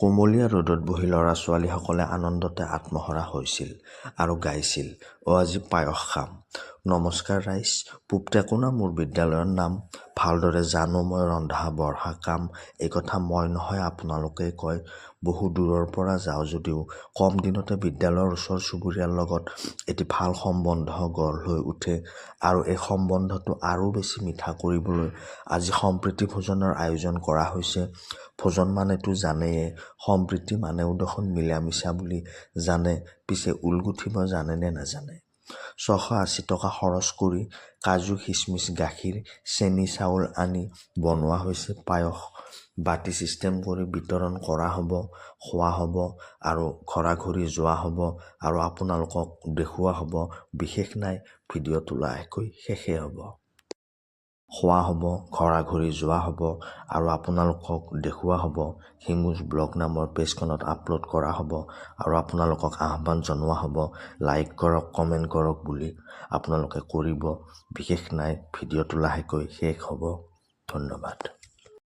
কোমলীয়া ৰ'দত বহি ল'ৰা-ছোৱালীসকলে আনন্দতে আত্মহাৰা হৈছিল আৰু গাইছিল, আজি পায়স খাম। নমস্কাৰ ৰাইজ, পূব টেকোনা মোৰ বিদ্যালয়ৰ নাম। ভালদৰে জানো মই ৰন্ধা বঢ়া কাম। এই কথা মই নহয় আপোনালোকেই কয়। বহু দূৰৰ পৰা যাওঁ যদিও কম দিনতে বিদ্যালয়ৰ ওচৰ চুবুৰীয়াৰ লগত এটি ভাল সম্বন্ধ গঢ় লৈ উঠে আৰু এই সম্বন্ধটো আৰু বেছি মিঠা কৰিবলৈ আজি সম্প্ৰীতি ভোজনৰ আয়োজন কৰা হৈছে। ভোজন মানেতো জানেয়ে, সম্প্ৰীতি মানেও দেখোন মিলা-মিছা বুলি জানে। পিছে ঊল গুঠিব জানে নে নাজানে? 680 টকা খৰচ কৰি কাজু, খিচমিচ, গাখীৰ, চেনি, চাউল আনি বনোৱা হৈছে পায়স। বাটি চিষ্টেম কৰি বিতৰণ কৰা হ'ব, খোৱা হ'ব আৰু ঘৰা-ঘৰি যোৱা হ'ব আৰু আপোনালোকক দেখুওৱা হ'ব। বিশেষ নাই, ভিডিঅ'টো লাহেকৈ শেষেই হ'ব। খোৱা হ'ব, ঘৰা-ঘৰি যোৱা হ'ব আৰু আপোনালোকক দেখুওৱা হ'ব। হিমুজ ব্লগ নামৰ পেজখনত আপলোড কৰা হ'ব আৰু আপোনালোকক আহ্বান জনোৱা হ'ব লাইক কৰক, কমেণ্ট কৰক বুলি। আপোনালোকে কৰিব। বিশেষ নাই, ভিডিঅ'টো লাহেকৈ শেষ হ'ব। ধন্যবাদ।